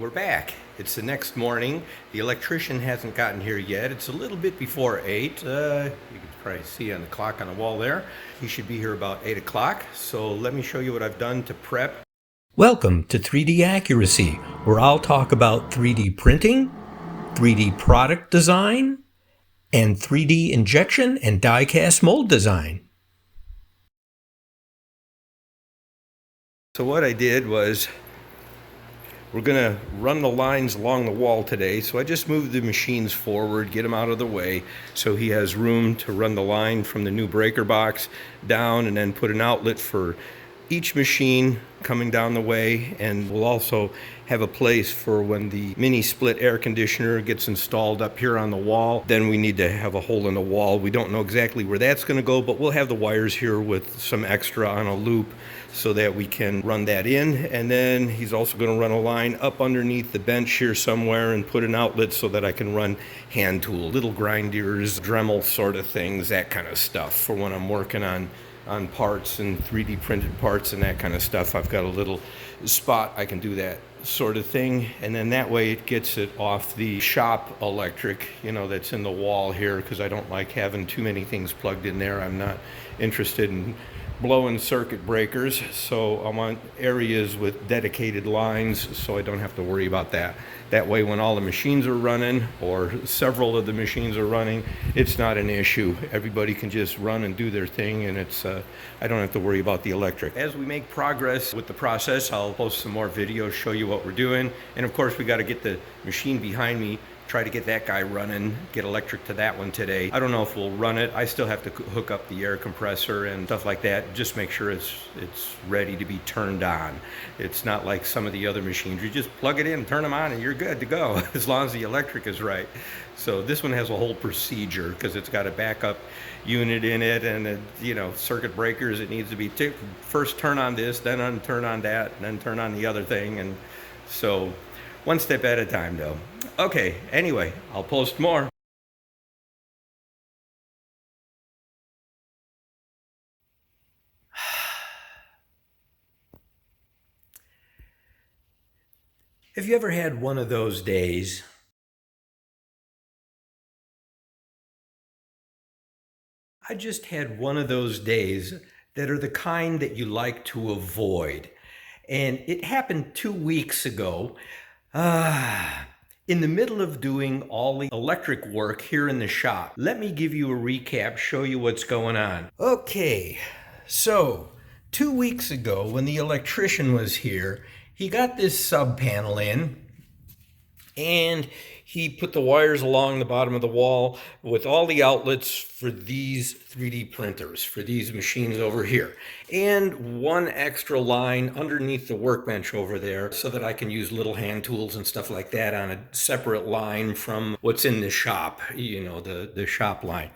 We're back. It's the next morning. The electrician hasn't gotten here yet. It's a little bit before 8. You can probably see on the clock on the wall there. He should be here about 8 o'clock. So let me show you what I've done to prep. Welcome to 3D Accuracy, where I'll talk about 3D printing, 3D product design, and 3D injection and die-cast mold design. So what I did was, we're going to run the lines along the wall today, so I just moved the machines forward, get them out of the way, so he has room to run the line from the new breaker box down and then put an outlet for each machine coming down the way. And we'll also have a place for when the mini split air conditioner gets installed up here on the wall. Then we need to have a hole in the wall. We don't know exactly where that's going to go, but we'll have the wires here with some extra on a loop so that we can run that in. And then he's also going to run a line up underneath the bench here somewhere and put an outlet so that I can run hand tool, little grinders, Dremel sort of things, that kind of stuff for when I'm working on parts and 3D printed parts and that kind of stuff. I've got a little spot I can do that sort of thing, and then that way it gets it off the shop electric, that's in the wall here, because I don't like having too many things plugged in there. I'm not interested in blowing circuit breakers, so I want areas with dedicated lines so I don't have to worry about that. That way when all the machines are running, or several of the machines are running, it's not an issue. Everybody can just run and do their thing, and I don't have to worry about the electric. As we make progress with the process, I'll post some more videos, show you what we're doing. And of course we got to get the machine behind me, try to get that guy running, get electric to that one today. I don't know if we'll run it. I still have to hook up the air compressor and stuff like that, just make sure it's ready to be turned on. It's not like some of the other machines. You just plug it in, turn them on, and you're good to go, as long as the electric is right. So this one has a whole procedure, because it's got a backup unit in it, and circuit breakers. It needs to be first turn on this, then turn on that, and then turn on the other thing. And so one step at a time though. Okay, anyway, I'll post more. Have you ever had one of those days? I just had one of those days that are the kind that you like to avoid. And it happened 2 weeks ago. In the middle of doing all the electric work here in the shop. Let me give you a recap, show you what's going on. Okay, so 2 weeks ago when the electrician was here, he got this sub panel in, and he put the wires along the bottom of the wall with all the outlets for these 3D printers, for these machines over here, and one extra line underneath the workbench over there so that I can use little hand tools and stuff like that on a separate line from what's in the shop, the shop line.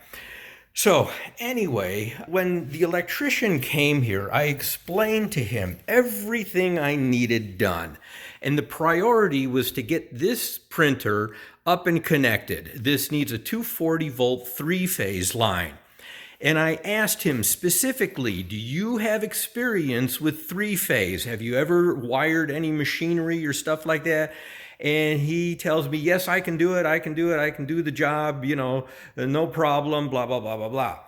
So anyway, when the electrician came here, I explained to him everything I needed done. And the priority was to get this printer up and connected. This needs a 240 volt 3-phase line. And I asked him specifically, do you have experience with 3-phase? Have you ever wired any machinery or stuff like that? And he tells me, yes, I can do it, I can do the job, no problem, blah, blah, blah, blah, blah.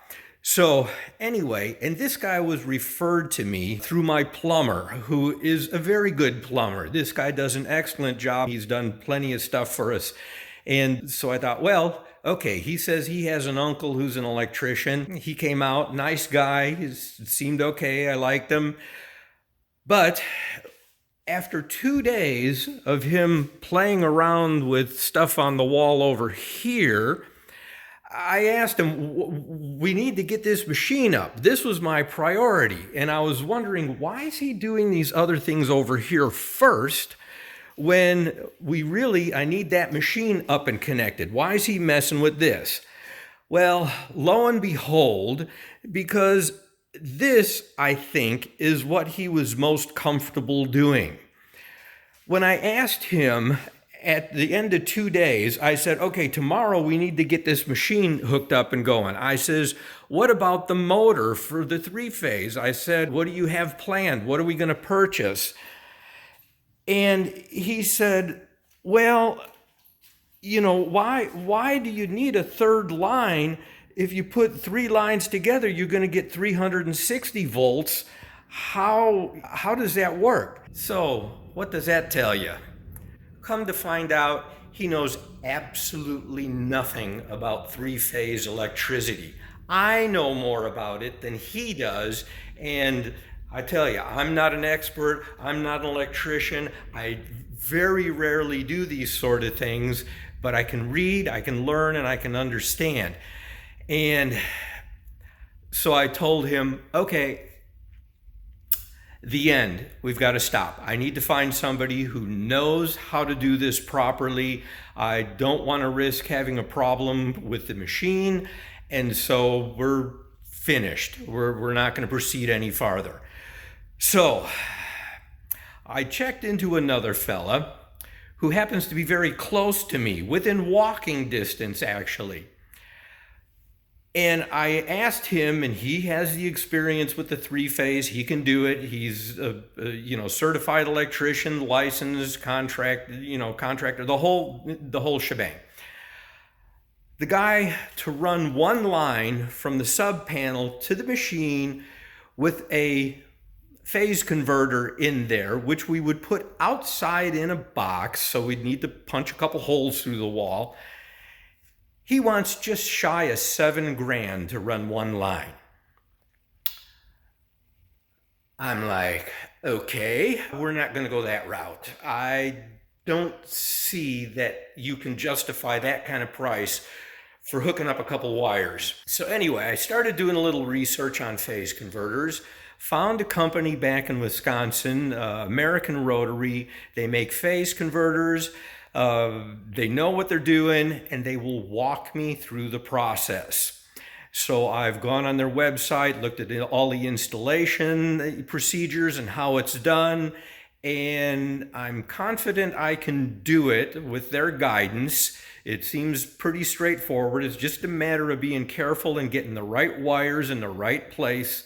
So anyway, and this guy was referred to me through my plumber, who is a very good plumber. This guy does an excellent job. He's done plenty of stuff for us. And so I thought, well, okay, he says he has an uncle who's an electrician. He came out, nice guy, he seemed okay, I liked him. But after 2 days of him playing around with stuff on the wall over here, I asked him, we need to get this machine up. This was my priority. And I was wondering, why is he doing these other things over here first when I need that machine up and connected? Why is he messing with this? Well, lo and behold, because this, I think, is what he was most comfortable doing. When I asked him at the end of 2 days, I said, okay, tomorrow we need to get this machine hooked up and going. I says, what about the motor for the 3-phase? I said, what do you have planned? What are we going to purchase? And he said, Well, why do you need a third line? If you put three lines together, you're going to get 360 volts. How does that work? So, what does that tell you? Come to find out, he knows absolutely nothing about three-phase electricity. I know more about it than he does, and I tell you, I'm not an expert, I'm not an electrician, I very rarely do these sort of things, but I can read, I can learn, and I can understand. And so I told him, okay, the end. We've got to stop. I need to find somebody who knows how to do this properly. I don't want to risk having a problem with the machine. And so we're finished. We're not going to proceed any farther. So I checked into another fella who happens to be very close to me, within walking distance, actually. And I asked him, and he has the experience with the three-phase. He can do it. He's a certified electrician, licensed, contractor, the whole shebang. The guy to run one line from the sub panel to the machine with a phase converter in there, which we would put outside in a box, so we'd need to punch a couple holes through the wall. He wants just shy of $7,000 to run one line. I'm like, okay, we're not going to go that route. I don't see that you can justify that kind of price for hooking up a couple wires. So anyway, I started doing a little research on phase converters, found a company back in Wisconsin, American Rotary. They make phase converters. They know what they're doing, and they will walk me through the process. So I've gone on their website, looked at all the installation procedures and how it's done, and I'm confident I can do it with their guidance. It seems pretty straightforward. It's just a matter of being careful and getting the right wires in the right place.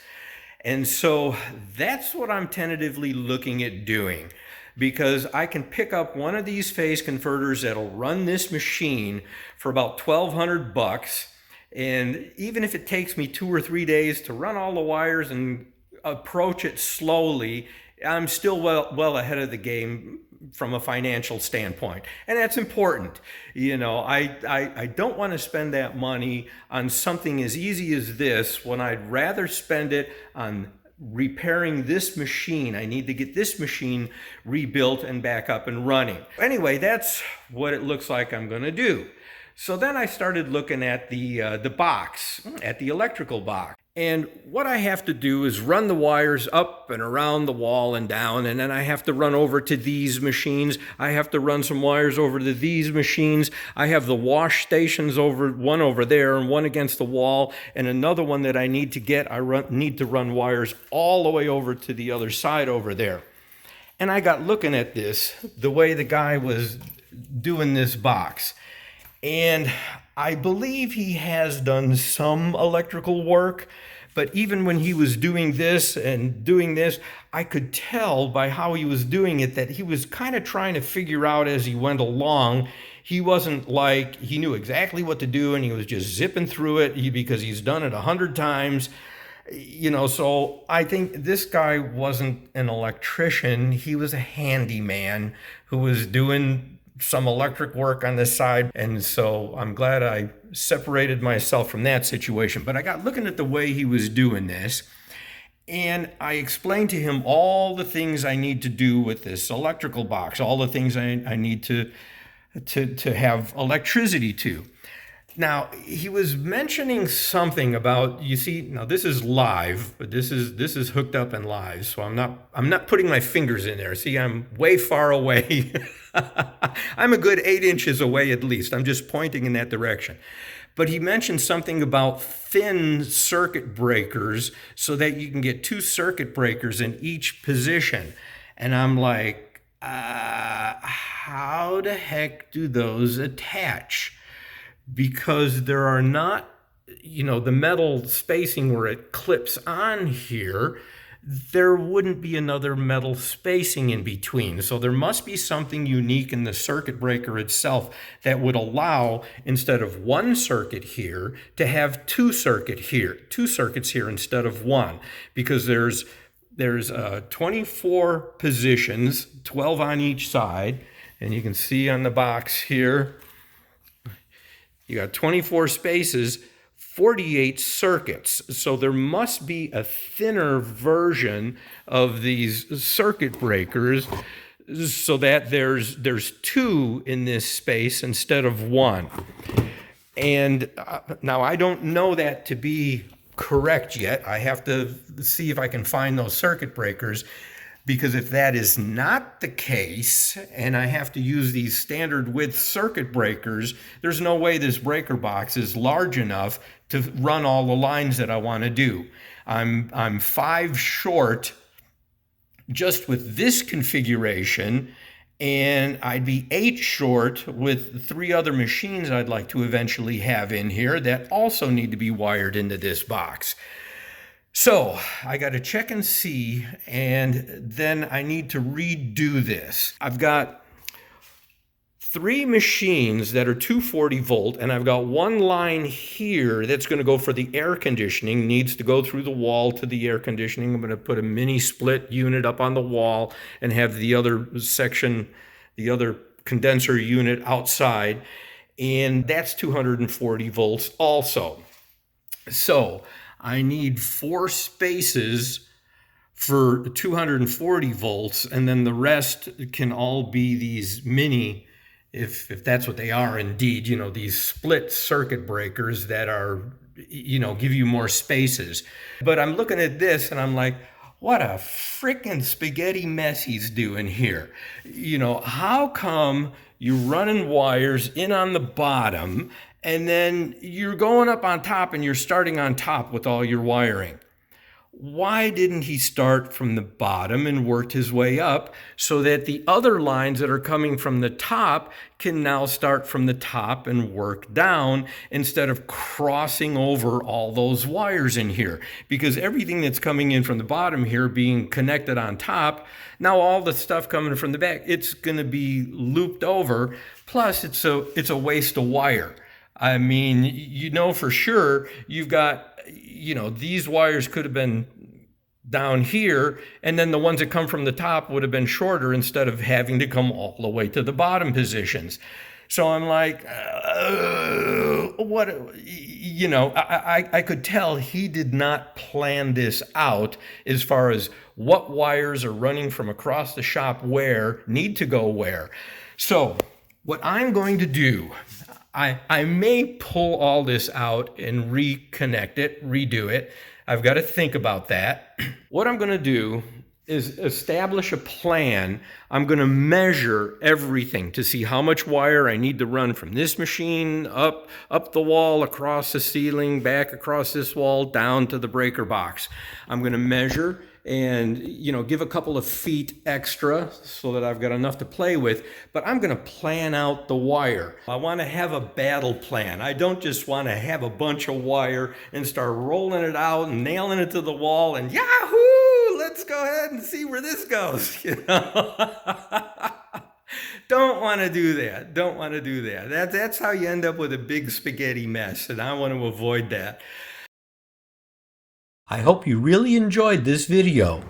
And so that's what I'm tentatively looking at doing, because I can pick up one of these phase converters that'll run this machine for about $1,200. And even if it takes me 2 or 3 days to run all the wires and approach it slowly, I'm still well ahead of the game from a financial standpoint. And that's important. I don't want to spend that money on something as easy as this when I'd rather spend it on repairing this machine. I need to get this machine rebuilt and back up and running. Anyway, that's what it looks like I'm going to do. So then I started looking at the box, at the electrical box. And what I have to do is run the wires up and around the wall and down, and then I have to run over to these machines. I have to run some wires over to these machines. I have the wash stations one over there and one against the wall, and another one that I need to get. Need to run wires all the way over to the other side over there. And I got looking at this, the way the guy was doing this box. And I believe he has done some electrical work, but even when he was doing this and doing this, I could tell by how he was doing it that he was kind of trying to figure out as he went along. He wasn't like he knew exactly what to do and he was just zipping through it because he's done it 100 times. So I think this guy wasn't an electrician. He was a handyman who was doing some electric work on this side. And so I'm glad I separated myself from that situation. But I got looking at the way he was doing this, and I explained to him all the things I need to do with this electrical box, all the things I need to have electricity to. Now, he was mentioning something about, you see, now this is live, but this is hooked up and live, so I'm not putting my fingers in there. See, I'm way far away. I'm a good 8 inches away at least. I'm just pointing in that direction. But he mentioned something about thin circuit breakers so that you can get 2 circuit breakers in each position. And I'm like, how the heck do those attach? Because there are not, the metal spacing where it clips on here. there wouldn't be another metal spacing in between. So there must be something unique in the circuit breaker itself that would allow, instead of one circuit here, to have two circuits here instead of one, because there's 24 positions, 12 on each side, and you can see on the box here, you got 24 spaces, 48 circuits. So there must be a thinner version of these circuit breakers so that there's two in this space instead of one. And now I don't know that to be correct yet. I have to see if I can find those circuit breakers, because if that is not the case and I have to use these standard width circuit breakers, there's no way this breaker box is large enough to run all the lines that I want to do. I'm 5 short just with this configuration, and I'd be 8 short with 3 other machines I'd like to eventually have in here that also need to be wired into this box. So I got to check and see, and then I need to redo this. I've got 3 machines that are 240 volt, and I've got one line here that's going to go for the air conditioning, needs to go through the wall to the air conditioning. I'm going to put a mini split unit up on the wall and have the other section, the other condenser unit outside, and that's 240 volts also. So I need 4 spaces for 240 volts, and then the rest can all be these mini, if that's what they are indeed, you know, these split circuit breakers that are, you know, give you more spaces. But I'm looking at this and I'm like, what a freaking spaghetti mess he's doing here. You know, how come you're running wires in on the bottom and then you're going up on top and you're starting on top with all your wiring? Why didn't he start from the bottom and worked his way up so that the other lines that are coming from the top can now start from the top and work down instead of crossing over all those wires in here? Because everything that's coming in from the bottom here being connected on top, now all the stuff coming from the back, it's going to be looped over. Plus, it's a waste of wire. I mean, you know for sure you've got, you know, these wires could have been down here, and then the ones that come from the top would have been shorter instead of having to come all the way to the bottom positions. So I'm like, what, you know, I could tell he did not plan this out as far as what wires are running from across the shop where, need to go where. So what I'm going to do, I may pull all this out and reconnect it, redo it. I've got to think about that. What I'm going to do is establish a plan. I'm going to measure everything to see how much wire I need to run from this machine up the wall, across the ceiling, back across this wall, down to the breaker box. I'm going to measure and, you know, give a couple of feet extra so that I've got enough to play with, but I'm going to plan out the wire. I want to have a battle plan. I don't just want to have a bunch of wire and start rolling it out and nailing it to the wall and yahoo, let's go ahead and see where this goes, you know. Don't want to do that. Don't want to do that. That's how you end up with a big spaghetti mess, and I want to avoid that. I hope you really enjoyed this video.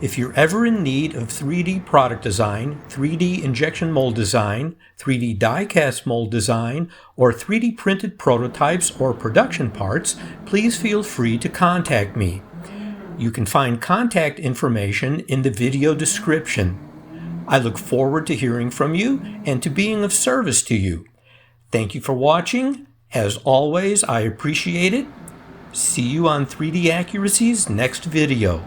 If you're ever in need of 3D product design, 3D injection mold design, 3D die-cast mold design, or 3D printed prototypes or production parts, please feel free to contact me. You can find contact information in the video description. I look forward to hearing from you and to being of service to you. Thank you for watching. As always, I appreciate it. See you on 3D Accuracy's next video.